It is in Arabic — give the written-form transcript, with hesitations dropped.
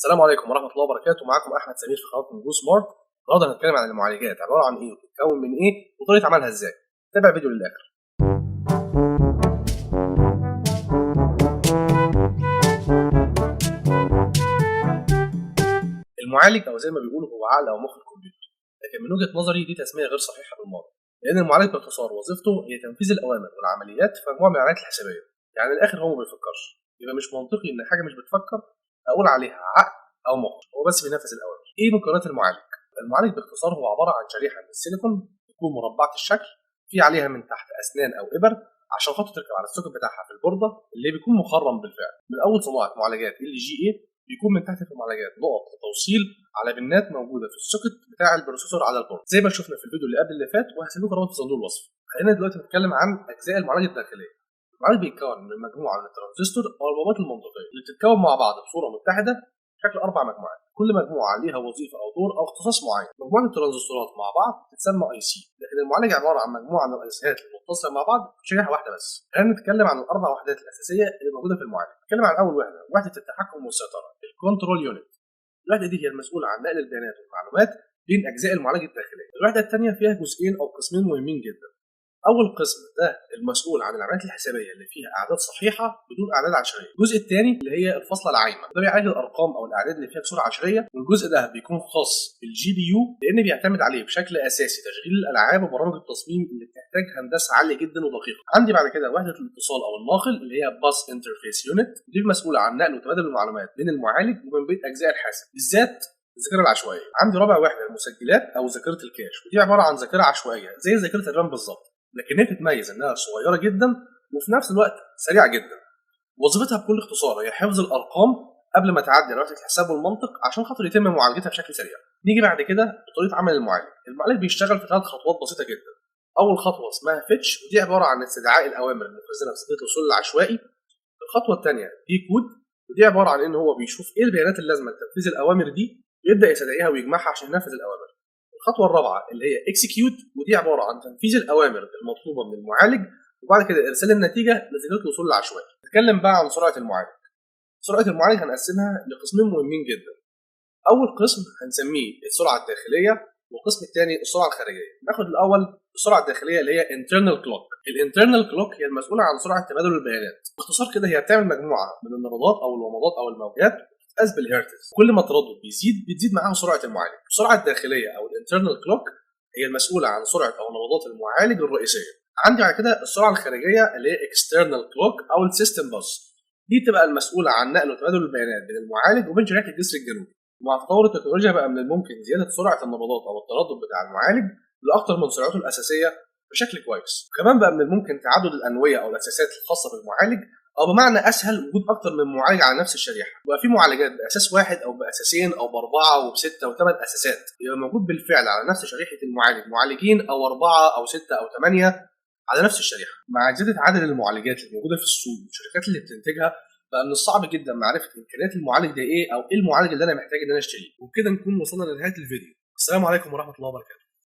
السلام عليكم ورحمة الله وبركاته. معاكم أحمد سمير في قناة نجوم سمارت. النهارده هنتكلم عن المعالجات عبارة عن إيه وبتتكون من إيه وطريقة عملها إزاي. تابع الفيديو للآخر. المعالج أو زي ما بيقولوا هو عقل أو مخ الكمبيوتر، لكن من وجهة نظري دي تسمية غير صحيحة بالمرة، لأن المعالج باختصار وظيفته هي تنفيذ الأوامر والعمليات في مجموعة من العمليات الحسابية. يعني من الآخر هو ما بيفكرش، يبقى مش منطقي إن حاجة مش بتفكر أقول عليها عقل أو مخ، هو بس بينفذ الأوامر. إيه مكونات المعالج؟ المعالج باختصار هو عبارة عن شريحة من السيليكون تكون مربعة الشكل، في عليها من تحت أسنان أو إبر عشان خاطر تركب على السوكت بتاعها في البوردة اللي بيكون مخرم بالفعل. من أول صناعة معالجات LGA بيكون من تحت في المعالجات نقط توصيل على بنات موجودة في السوكت بتاع البروسيسور على البورد زي ما شفنا في الفيديو اللي قبل اللي فات، وهسيب لكم رابط في صندوق الوصف. خلينا دلوقتي نتكلم عن أجزاء المعالج الداخلية. المعالج بيتكون من مجموعة من الترانزستور أو البوابات المنطقية اللي بتتكون مع بعض بصورة متحدة شكل 4 مجموعات، كل مجموعة ليها وظيفة أو دور أو اختصاص معين. مجموعة الترانزستورات مع بعض تتسمى IC، لكن المعالج عبارة عن مجموعة من الأيسيات المتصلة مع بعض في شريحة واحدة بس. خلينا نتكلم عن ال4 وحدات الأساسية اللي موجودة في المعالج. نتكلم عن أول وحدة، وحدة التحكم والسيطرة، الكنترول يونت. الوحدة دي هي المسؤولة عن نقل البيانات والمعلومات بين أجزاء المعالج الداخلية. الوحدة الثانية فيها جزئين أو قسمين مهمين جدا. أول قسم ده المسؤول عن العمليات الحسابية اللي فيها أعداد صحيحة بدون أعداد عشرية. الجزء الثاني اللي هي الفصلة العايمة، ده بيعالج الأرقام أو الأعداد اللي فيها بصورة عشرية، والجزء ده بيكون خاص بالGPU لأن بيعتمد عليه بشكل أساسي تشغيل الألعاب وبرامج التصميم اللي بتحتاج هندسة عالية جدا ودقيقة. عندي بعد كده وحدة الاتصال أو الناقل اللي هي باس انترفيس يونت، دي المسؤولة عن نقل وتبادل المعلومات بين المعالج وبين بقية أجزاء الحاسب، بالذات الذاكرة العشوائية. عندي رابع وحدة المسجلات أو ذاكرة الكاش، ودي عبارة عن ذاكرة عشوائية زي ذاكرة الرام بالظبط، لكن هي تتميز انها صغيره جدا وفي نفس الوقت سريعه جدا. وظيفتها بكل اختصار هي حفظ الارقام قبل ما تعدي لوحده الحساب والمنطق عشان خاطر يتم معالجتها بشكل سريع. نيجي بعد كده لطريقه عمل المعالج. المعالج بيشتغل في 3 خطوات بسيطه جدا. اول خطوه اسمها فيتش، ودي عباره عن استدعاء الاوامر المخزنه في سلسله الوصول العشوائي. الخطوه الثانيه دي كود، ودي عباره عن ان هو بيشوف ايه البيانات اللازمه لتنفيذ الاوامر دي ويبدا يستدعيها ويجمعها عشان ينفذ الاوامر. الخطوه الرابعه اللي هي اكسكيوت، ودي عباره عن تنفيذ الاوامر المطلوبه من المعالج وبعد كده ارسال النتيجه لذاكره الوصول العشوائي. نتكلم بقى عن سرعه المعالج. سرعه المعالج هنقسمها لقسمين مهمين جدا. اول قسم هنسميه السرعه الداخليه، والقسم الثاني السرعه الخارجيه. ناخد الاول السرعه الداخليه اللي هي internal clock. الانترنال كلوك هي المسؤوله عن سرعه تبادل البيانات. باختصار كده هي بتعمل مجموعه من النبضات او الومضات او الموجات بتتقاس بالهرتز، كل ما التردد بتزيد معاها سرعه المعالج. السرعه الداخليه او الانترنال كلوك هي المسؤوله عن سرعه او نبضات المعالج الرئيسيه. عندي بعد كده السرعه الخارجيه اللي هي external clock او السيستم باس، دي تبقى المسؤوله عن نقل وتبادل البيانات بين المعالج وبين شريحه الجسر الجنوبي. ومع تطور التكنولوجيا بقى من الممكن زياده سرعه النبضات او التردد بتاع المعالج لاكثر من سرعته الاساسيه بشكل كويس. كمان بقى من الممكن تعدد الانويه او الاساسات الخاصه بالمعالج، او بمعنى اسهل وجود اكتر من معالج على نفس الشريحه. وبقى في معالجات باساس واحد او باساسين او باربعه وبسته وثمان اساسات، يبقى موجود بالفعل على نفس شريحه المعالج معالجين او 4 او 6 او 8 على نفس الشريحه. مع زياده عدد المعالجات اللي موجوده في السوق والشركات اللي بتنتجها، بقى من الصعب جدا معرفه امكانيات المعالج ده ايه او ايه المعالج اللي انا محتاج ان انا اشتريه. وبكده نكون وصلنا لنهايه الفيديو. السلام عليكم ورحمه الله وبركاته.